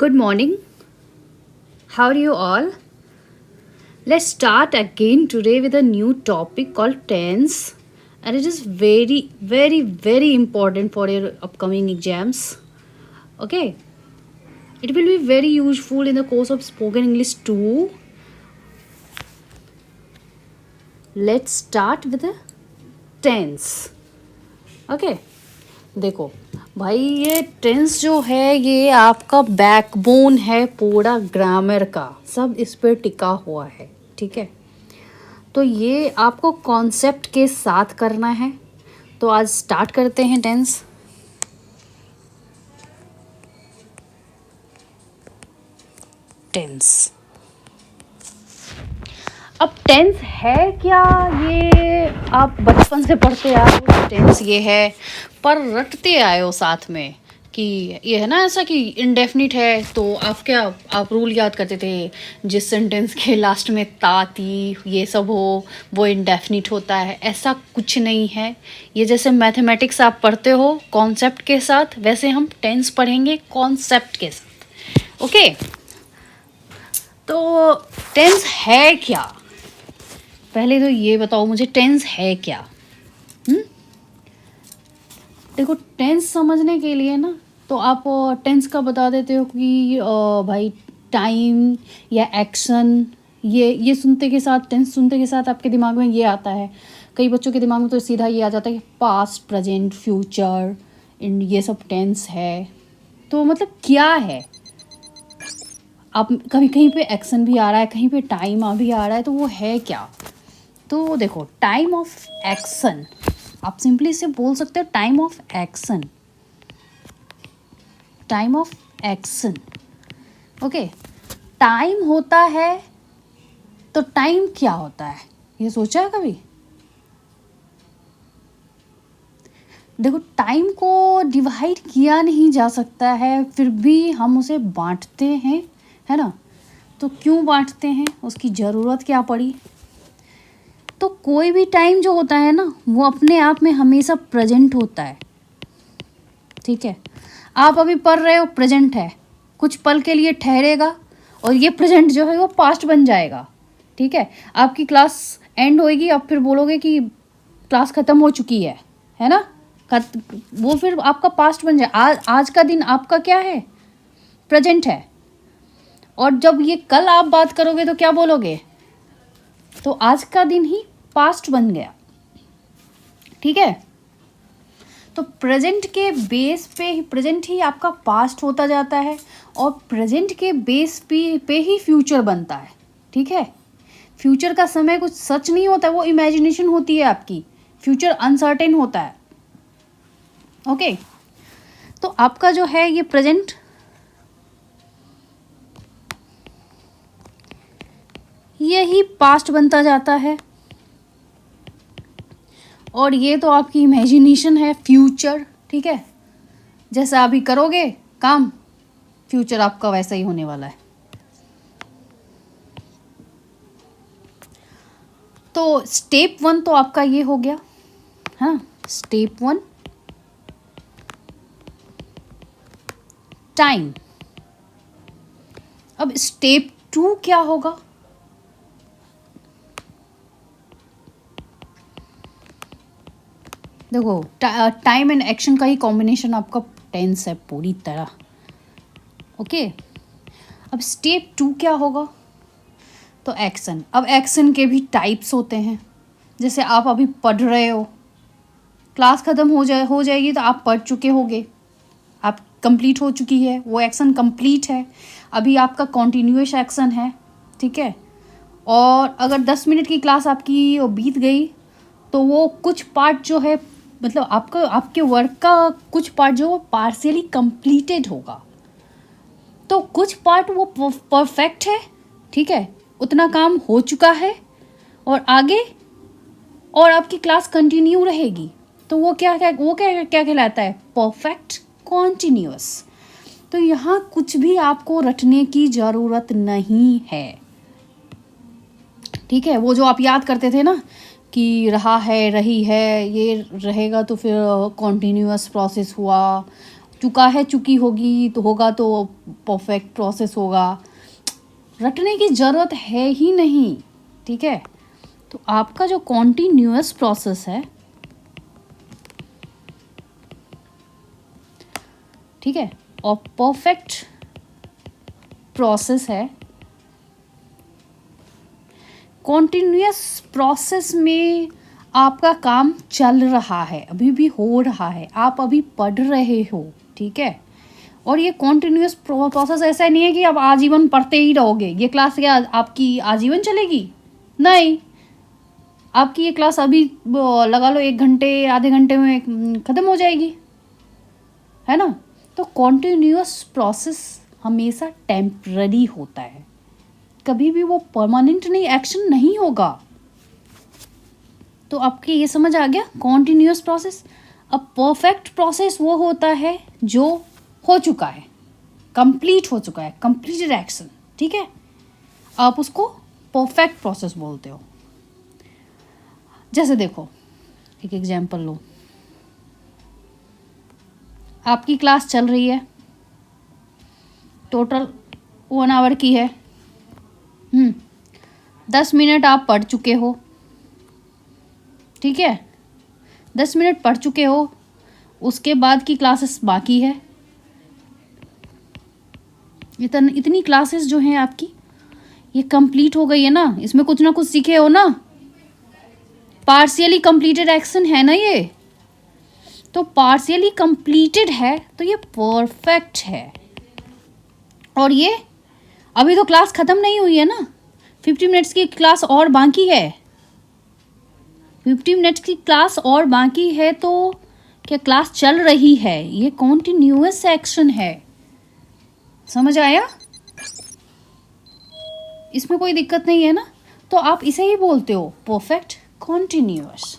Good morning. How are you all? Let's start again today with a new topic called tense, and it is very important for your upcoming exams. Okay, it will be very useful in the course of spoken English too. Let's start with the tense. Okay, देखो भाई, ये tense जो है ये आपका backbone है पूरा grammar का, सब इस पे टिका हुआ है। ठीक है, तो ये आपको कॉन्सेप्ट के साथ करना है। तो आज स्टार्ट करते हैं टेंस। टेंस, अब टेंस है क्या, ये आप बचपन से पढ़ते आए हो, टेंस ये है, पर रटते आए हो साथ में कि ये है ना ऐसा कि इंडेफिनिट है, तो आप रूल याद करते थे, जिस सेंटेंस के लास्ट में ता ती ये सब हो वो इंडेफिनिट होता है। ऐसा कुछ नहीं है। ये जैसे मैथमेटिक्स आप पढ़ते हो कॉन्सेप्ट के साथ, वैसे हम टेंस पढ़ेंगे कॉन्सेप्ट के साथ। ओके, तो टेंस है क्या, पहले तो ये बताओ मुझे, टेंस है क्या? देखो, टेंस समझने के लिए ना, तो आप टेंस का बता देते हो कि भाई टाइम या एक्शन, ये सुनते के साथ, टेंस सुनते के साथ आपके दिमाग में ये आता है। कई बच्चों के दिमाग में तो सीधा ये आ जाता है कि पास्ट, प्रेजेंट, फ्यूचर, ये सब टेंस है। तो मतलब क्या है? आप कभी कहीं पे एक्शन भी आ रहा है, कहीं पे टाइम भी आ रहा है, तो वो है क्या? तो देखो, टाइम ऑफ एक्शन, आप सिंपली से बोल सकते हो time of action. Time of action, okay. Time होता है, तो टाइम क्या होता है ये सोचा है कभी? देखो, टाइम को डिवाइड किया नहीं जा सकता है, फिर भी हम उसे बांटते हैं, है ना? तो क्यों बांटते हैं, उसकी ज़रूरत क्या पड़ी? तो कोई भी टाइम जो होता है ना, वो अपने आप में हमेशा प्रेजेंट होता है। ठीक है, आप अभी पढ़ रहे हो, प्रेजेंट है, कुछ पल के लिए ठहरेगा और ये प्रेजेंट जो है वो पास्ट बन जाएगा। ठीक है, आपकी क्लास एंड होएगी, आप फिर बोलोगे कि क्लास ख़त्म हो चुकी है ना? वो फिर आपका पास्ट बन जाए। आज का दिन आपका क्या है? प्रेजेंट है। और जब ये कल आप बात करोगे तो क्या बोलोगे? तो आज का दिन ही पास्ट बन गया। ठीक है, तो प्रेजेंट के बेस पे प्रेजेंट ही आपका पास्ट होता जाता है, और प्रेजेंट के बेस पे ही फ्यूचर बनता है। ठीक है, फ्यूचर का समय कुछ सच नहीं होता, वो इमेजिनेशन होती है आपकी। फ्यूचर अनसर्टेन होता है। ओके, तो आपका जो है ये प्रेजेंट, यही पास्ट बनता जाता है, और ये तो आपकी इमेजिनेशन है, फ्यूचर। ठीक है, जैसा अभी करोगे काम, फ्यूचर आपका वैसा ही होने वाला है। तो स्टेप 1 तो आपका ये हो गया। हाँ, स्टेप 1 टाइम। अब स्टेप 2 क्या होगा? देखो, टाइम एंड एक्शन का ही कॉम्बिनेशन आपका टेंस है पूरी तरह। ओके, अब स्टेप 2 क्या होगा? तो एक्शन। अब एक्शन के भी टाइप्स होते हैं। जैसे आप अभी पढ़ रहे हो, क्लास ख़त्म हो जाएगी तो आप पढ़ चुके होगे, आप कंप्लीट हो चुकी है, वो एक्शन कंप्लीट है। अभी आपका कॉन्टीन्यूअस एक्शन है। ठीक है, और अगर 10 मिनट की क्लास आपकी बीत गई, तो वो कुछ पार्ट जो है, मतलब आपके वर्क का कुछ पार्ट जो पार्शियली कंप्लीटेड होगा, तो कुछ पार्ट वो परफेक्ट है। ठीक है, उतना काम हो चुका है, और आगे और आपकी क्लास कंटिन्यू रहेगी, तो वो क्या कहलाता है? Perfect continuous. तो यहाँ कुछ भी आपको रटने की ज़रूरत नहीं है। ठीक है, वो जो आप याद करते थे ना कि रहा है, रही है, ये रहेगा तो फिर कॉन्टिन्यूअस प्रोसेस हुआ, चुका है चुकी होगी तो होगा तो परफेक्ट प्रोसेस होगा। रटने की ज़रूरत है ही नहीं, ठीक है। तो आपका जो कॉन्टिन्यूअस प्रोसेस है, ठीक है, और परफेक्ट प्रोसेस है। कॉन्टिन्यूअस प्रोसेस में आपका काम चल रहा है, अभी भी हो रहा है, आप अभी पढ़ रहे हो, ठीक है। और ये कॉन्टिन्यूअस प्रोसेस ऐसा नहीं है कि आप आजीवन पढ़ते ही रहोगे। ये क्लास क्या आपकी आजीवन चलेगी? नहीं, आपकी ये क्लास अभी लगा लो 1 घंटे आधे घंटे में ख़त्म हो जाएगी, है ना। तो कॉन्टिन्यूअस प्रोसेस हमेशा टेम्पररी होता है, कभी भी वो परमानेंट नहीं, एक्शन नहीं होगा। तो आपके ये समझ आ गया कॉन्टिन्यूअस प्रोसेस। अब परफेक्ट प्रोसेस वो होता है जो हो चुका है, कंप्लीट हो चुका है, कंप्लीटेड एक्शन, ठीक है। आप उसको परफेक्ट प्रोसेस बोलते हो। जैसे देखो, एक एग्जांपल लो, आपकी क्लास चल रही है, टोटल 1 आवर की है। 10 मिनट आप पढ़ चुके हो, ठीक है, 10 मिनट पढ़ चुके हो। उसके बाद की क्लासेस बाकी है। इतनी क्लासेस जो हैं आपकी, ये कंप्लीट हो गई है ना, इसमें कुछ ना कुछ सीखे हो ना। पार्शियली कंप्लीटेड एक्शन है ना ये, तो पार्शियली कंप्लीटेड है तो ये परफेक्ट है। और ये अभी तो क्लास ख़त्म नहीं हुई है ना, 50 मिनट्स की क्लास और बाकी है, 50 मिनट्स की क्लास और बाकी है। तो क्या क्लास चल रही है, ये कॉन्टिन्यूअस एक्शन है। समझ आया? इसमें कोई दिक्कत नहीं है ना। तो आप इसे ही बोलते हो परफेक्ट कॉन्टिन्यूअस।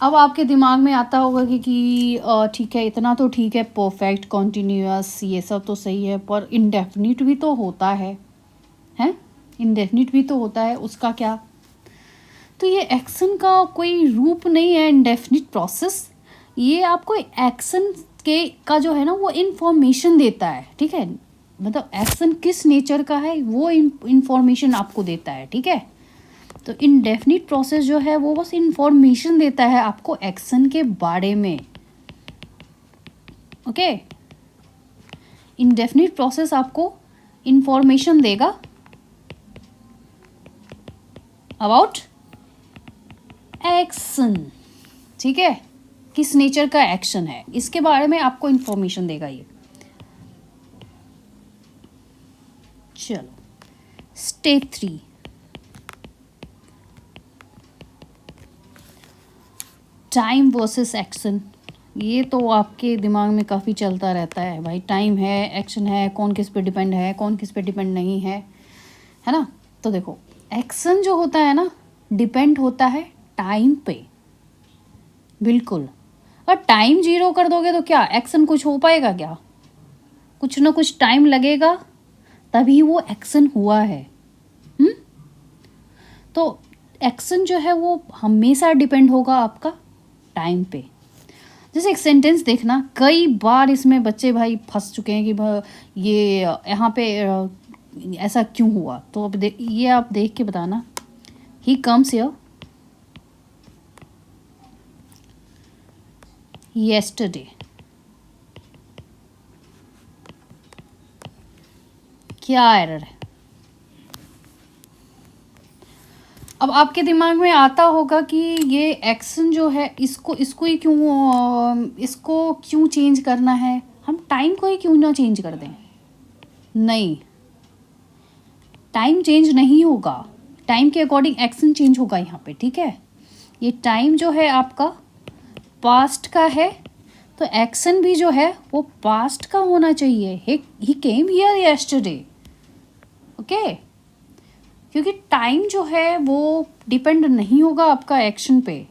अब आपके दिमाग में आता होगा कि ठीक है, इतना तो ठीक है, परफेक्ट कॉन्टिन्यूअस ये सब तो सही है, पर इंडेफिनिट भी तो होता है, हैं? इंडेफिनिट भी तो होता है, उसका क्या? तो ये एक्शन का कोई रूप नहीं है इंडेफिनिट प्रोसेस। ये आपको एक्शन के का जो है ना वो इन्फॉर्मेशन देता है, ठीक है। मतलब एक्शन किस नेचर का है वो इन्फॉर्मेशन आपको देता है, ठीक है। तो इनडेफिनिट प्रोसेस जो है वो बस इन्फॉर्मेशन देता है आपको एक्शन के बारे में, ओके। इनडेफिनिट प्रोसेस आपको इन्फॉर्मेशन देगा अबाउट एक्शन, ठीक है, किस नेचर का एक्शन है इसके बारे में आपको इन्फॉर्मेशन देगा ये। चलो स्टेप 3, टाइम वर्सेस एक्शन। ये तो आपके दिमाग में काफ़ी चलता रहता है भाई, टाइम है, एक्शन है, कौन किस पे डिपेंड है, कौन किस पे डिपेंड नहीं है, है ना। तो देखो, एक्शन जो होता है ना डिपेंड होता है टाइम पे, बिल्कुल। और टाइम 0 कर दोगे तो क्या एक्शन कुछ हो पाएगा क्या? कुछ ना कुछ टाइम लगेगा तभी वो एक्शन हुआ है। तो एक्शन जो है वो हमेशा डिपेंड होगा आपका टाइम पे। जैसे एक सेंटेंस देखना, कई बार इसमें बच्चे भाई फंस चुके हैं कि ये यहाँ पे ऐसा क्यों हुआ। तो अब ये आप देख के बताना, ही कम्स हियर yesterday, क्या एरर है? अब आपके दिमाग में आता होगा कि ये एक्शन जो है इसको ही क्यों, इसको क्यों चेंज करना है, हम टाइम को ही क्यों ना चेंज कर दें। नहीं, टाइम चेंज नहीं होगा, टाइम के अकॉर्डिंग एक्शन चेंज होगा यहाँ पे, ठीक है। ये टाइम जो है आपका पास्ट का है, तो एक्शन भी जो है वो पास्ट का होना चाहिए। ही केम हियर यस्टरडे, ओके। क्योंकि टाइम जो है वो डिपेंड नहीं होगा आपका एक्शन पे।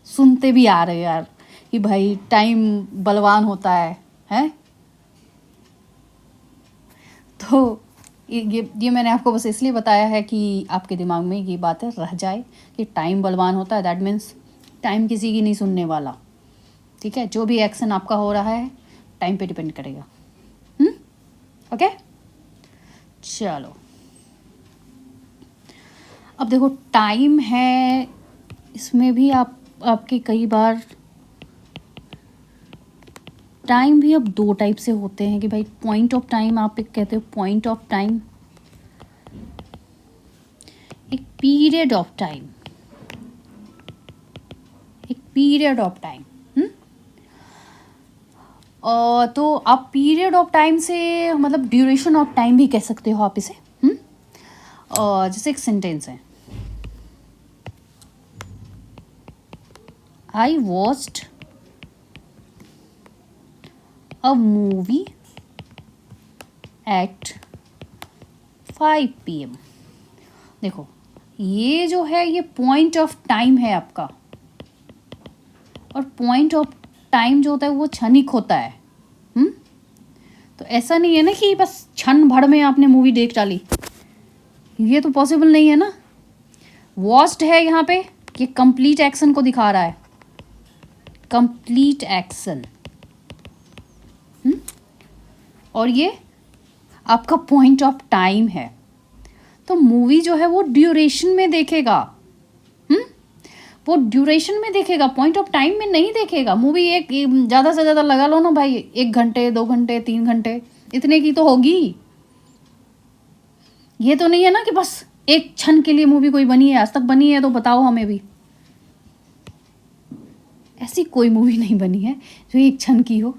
सुनते भी आ रहे यार कि भाई टाइम बलवान होता है? तो ये मैंने आपको बस इसलिए बताया है कि आपके दिमाग में ये बातें रह जाए कि टाइम बलवान होता है, दैट मीन्स टाइम किसी की नहीं सुनने वाला, ठीक है, जो भी एक्शन आपका हो रहा है टाइम पे डिपेंड करेगा। ओके, चलो अब देखो टाइम है, इसमें भी आपके कई बार टाइम भी अब दो टाइप से होते हैं कि भाई पॉइंट ऑफ टाइम, आप एक कहते हो पॉइंट ऑफ टाइम, एक पीरियड ऑफ टाइम, एक पीरियड ऑफ टाइम। तो आप पीरियड ऑफ टाइम से मतलब ड्यूरेशन ऑफ टाइम भी कह सकते हो आप इसे। जैसे एक सेंटेंस है, I watched a movie at 5 PM। देखो ये जो है ये पॉइंट ऑफ टाइम है आपका, और पॉइंट ऑफ टाइम जो होता है वो क्षणिक होता है। तो ऐसा नहीं है ना कि बस क्षण भर में आपने मूवी देख डाली, ये तो पॉसिबल नहीं है ना। वॉच्ड है यहाँ पे, ये कंप्लीट एक्शन को दिखा रहा है, कंप्लीट एक्शन। और ये आपका पॉइंट ऑफ टाइम है, तो मूवी जो है वो ड्यूरेशन में देखेगा। वो ड्यूरेशन में देखेगा, पॉइंट ऑफ टाइम में नहीं देखेगा। मूवी एक ज़्यादा से ज़्यादा लगा लो ना भाई, 1 घंटे 2 घंटे 3 घंटे इतने की तो होगी। ये तो नहीं है ना कि बस एक क्षण के लिए मूवी कोई बनी है, आज तक बनी है तो बताओ हमें भी। ऐसी कोई मूवी नहीं बनी है जो एक क्षण की हो।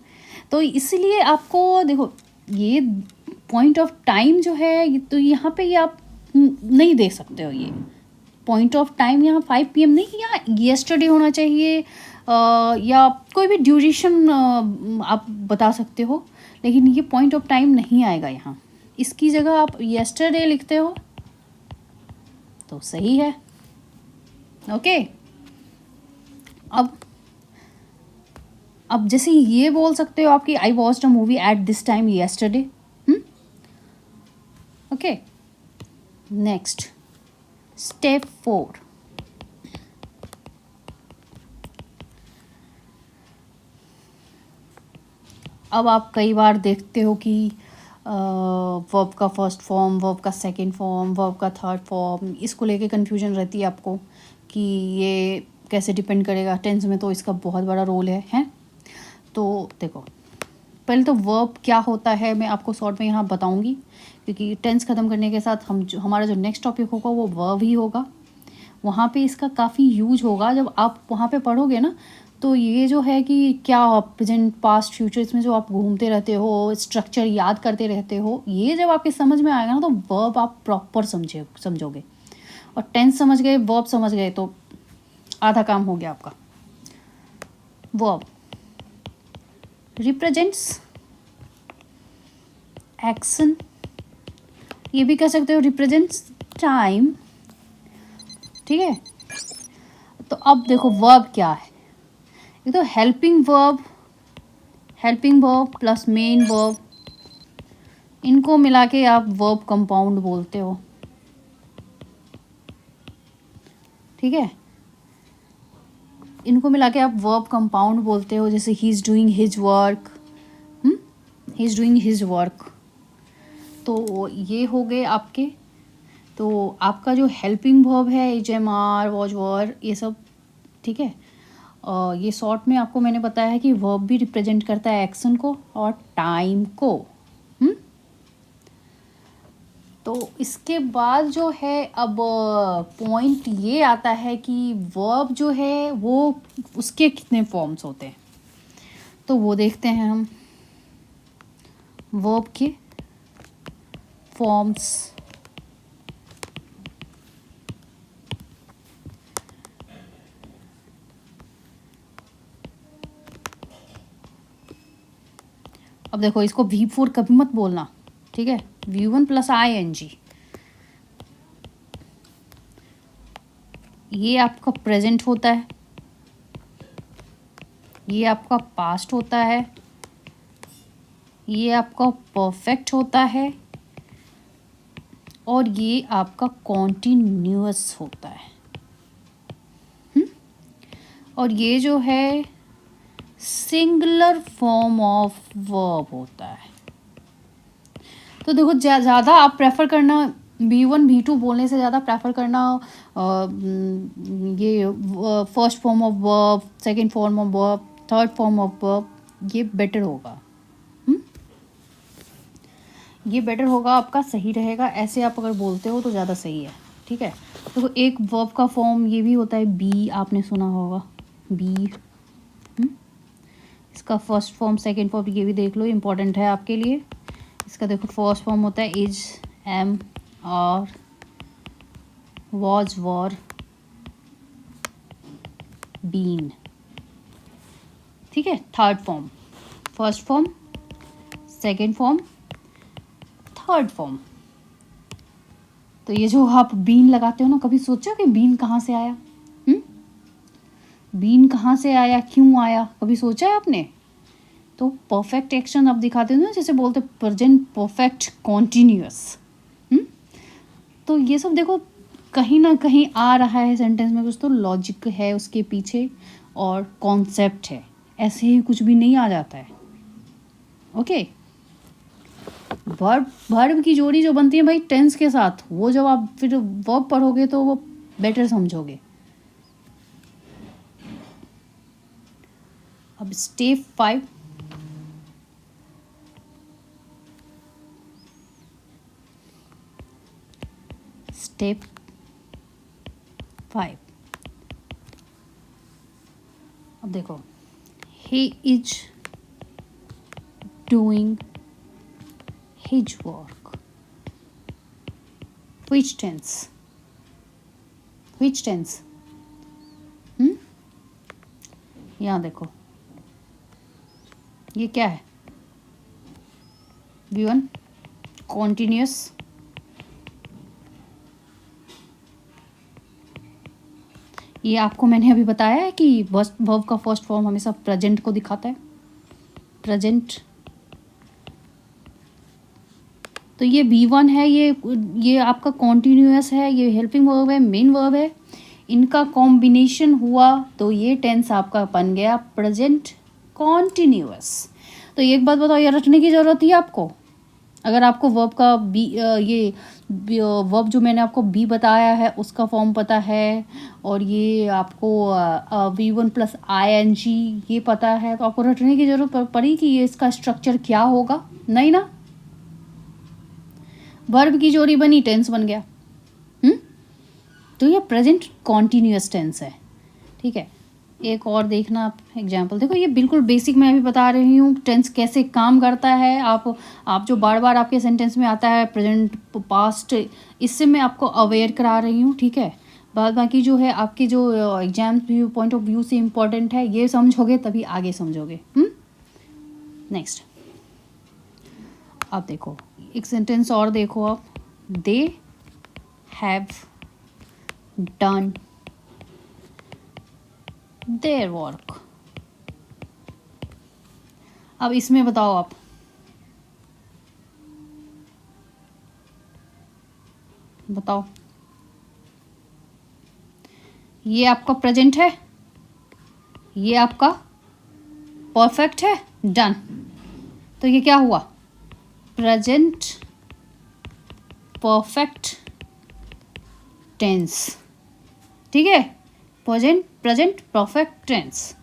तो इसलिए आपको देखो ये पॉइंट ऑफ टाइम जो है, तो यहाँ पे ये आप नहीं दे सकते हो। ये पॉइंट ऑफ टाइम यहाँ 5 PM नहीं, यहाँ येस्टरडे होना चाहिए, या कोई भी ड्यूरेशन आप बता सकते हो, लेकिन ये पॉइंट ऑफ टाइम नहीं आएगा यहाँ। इसकी जगह आप येस्टरडे लिखते हो तो सही है। ओके, अब जैसे ये बोल सकते हो आपकी आई watched a movie at this time yesterday. Okay, next step 4, अब आप कई बार देखते हो कि वर्ब का फर्स्ट फॉर्म, वर्ब का सेकंड फॉर्म, वर्ब का थर्ड फॉर्म, इसको लेके कन्फ्यूजन रहती है आपको कि ये कैसे डिपेंड करेगा। टेंस में तो इसका बहुत बड़ा रोल है। तो देखो पहले तो वर्ब क्या होता है मैं आपको शॉर्ट में यहाँ बताऊँगी, क्योंकि टेंस ख़त्म करने के साथ हमारा जो नेक्स्ट टॉपिक होगा वो वर्ब ही होगा। वहाँ पे इसका काफ़ी यूज होगा। जब आप वहाँ पे पढ़ोगे ना, तो ये जो है कि क्या प्रेजेंट पास्ट फ्यूचर, इसमें जो आप घूमते रहते हो, स्ट्रक्चर याद करते रहते हो, ये जब आपके समझ में आएगा ना तो वर्ब आप प्रॉपर समझोगे। और टेंस समझ गए, वर्ब समझ गए तो आधा काम हो गया आपका। वर्ब रिप्रेजेंट्स एक्शन, ये भी कह सकते हो रिप्रेजेंट्स टाइम। ठीक है, तो अब देखो वर्ब क्या है। ये तो helping verb plus main verb, इनको मिला के आप वर्ब कंपाउंड बोलते हो। ठीक है, इनको मिला के आप वर्ब कंपाउंड बोलते हो। जैसे he is doing his work, he is doing his work, तो ये हो गए आपके। तो आपका जो हेल्पिंग वर्ब है HMR, वॉज, वर, ये सब ठीक है। ये शॉर्ट में आपको मैंने बताया है कि वर्ब भी रिप्रेजेंट करता है एक्शन को और टाइम को। तो इसके बाद जो है अब पॉइंट ये आता है कि वर्ब जो है वो उसके कितने फॉर्म्स होते हैं, तो वो देखते हैं हम वर्ब के फॉर्म्स। अब देखो इसको V4 कभी मत बोलना, ठीक है। V1 + ING, ये आपका प्रेजेंट होता है, ये आपका पास्ट होता है, ये आपका परफेक्ट होता है, और ये आपका कॉन्टिन्यूअस होता है। और ये जो है सिंगुलर फॉर्म ऑफ वर्ब होता है। तो देखो ज़्यादा आप प्रेफर करना B1 B2 बोलने से ज़्यादा प्रेफर करना ये first form of verb, second form of verb, third form of verb, ये बेटर होगा। ये बेटर होगा, आपका सही रहेगा। ऐसे आप अगर बोलते हो तो ज़्यादा सही है, ठीक है। देखो एक वर्ब का फॉर्म ये भी होता है बी, आपने सुना होगा बी। इसका फर्स्ट फॉर्म सेकंड फॉर्म ये भी देख लो, इम्पॉर्टेंट है आपके लिए। इसका देखो फर्स्ट फॉर्म होता है is, am, are, was, were, been, ठीक है। Third form, first form, second form, third form. तो ये जो आप बीन लगाते हो ना, कभी सोचा कि बीन कहाँ से आया? बीन कहाँ से आया, क्यों आया, कभी सोचा है आपने? तो परफेक्ट एक्शन आप दिखाते हो ना, जैसे बोलते प्रेजेंट परफेक्ट कॉन्टिन्यूअस। तो ये सब देखो कहीं ना कहीं आ रहा है सेंटेंस में, कुछ तो लॉजिक है उसके पीछे और कॉन्सेप्ट है, ऐसे ही कुछ भी नहीं आ जाता है। ओके, वर्ब की जोड़ी जो बनती है भाई टेंस के साथ, वो जब आप फिर वर्ब पढ़ोगे तो वो बेटर समझोगे। अब स्टेप 5, स्टेप 5, अब देखो, he is doing his work, which tense, which tense? यहाँ देखो ये क्या है, V1 कॉन्टिन्यूस, ये आपको मैंने अभी बताया है कि वर्ब का फर्स्ट फॉर्म हमेशा प्रेजेंट को दिखाता है, प्रेजेंट। तो ये B1 है, ये आपका कॉन्टिन्यूअस है, ये हेल्पिंग वर्ब है, मेन वर्ब है, इनका कॉम्बिनेशन हुआ तो ये टेंस आपका बन गया प्रेजेंट कॉन्टिन्यूअस। तो एक बात बताओ, ये रटने की ज़रूरत है आपको? अगर आपको वर्ब का ये वर्ब जो मैंने आपको बी बताया है उसका फॉर्म पता है, और ये आपको V1 प्लस ING ये पता है, तो आपको रटने की ज़रूरत पड़ी कि ये इसका स्ट्रक्चर क्या होगा? नहीं ना। वर्ब की जोड़ी बनी, टेंस बन गया। तो ये प्रेजेंट कॉन्टिन्यूअस टेंस है, ठीक है। एक और देखना आप एग्जाम्पल, देखो ये बिल्कुल बेसिक मैं अभी बता रही हूँ टेंस कैसे काम करता है। आप जो बार बार आपके सेंटेंस में आता है प्रेजेंट पास्ट, इससे मैं आपको अवेयर करा रही हूँ, ठीक है। बाकी जो है आपके जो exam view point of view से इम्पोर्टेंट है, ये समझोगे तभी आगे समझोगे। नेक्स्ट, अब देखो एक सेंटेंस और देखो आप, they have done their work. अब इसमें बताओ आप, बताओ ये आपका प्रेजेंट है, ये आपका परफेक्ट है, डन। तो ये क्या हुआ? प्रेजेंट परफेक्ट टेंस, ठीक है। Present perfect tense.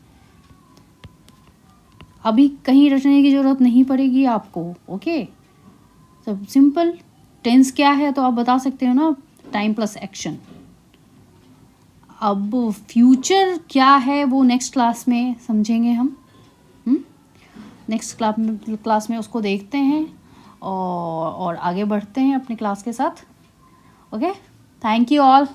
अभी कहीं रटने की ज़रूरत नहीं पड़ेगी आपको, ओके। सब सिंपल। टेंस क्या है तो आप बता सकते हो ना, टाइम प्लस एक्शन। अब फ्यूचर क्या है वो नेक्स्ट क्लास में समझेंगे हम। नेक्स्ट क्लास में उसको देखते हैं और आगे बढ़ते हैं अपनी क्लास के साथ। Okay, thank you all.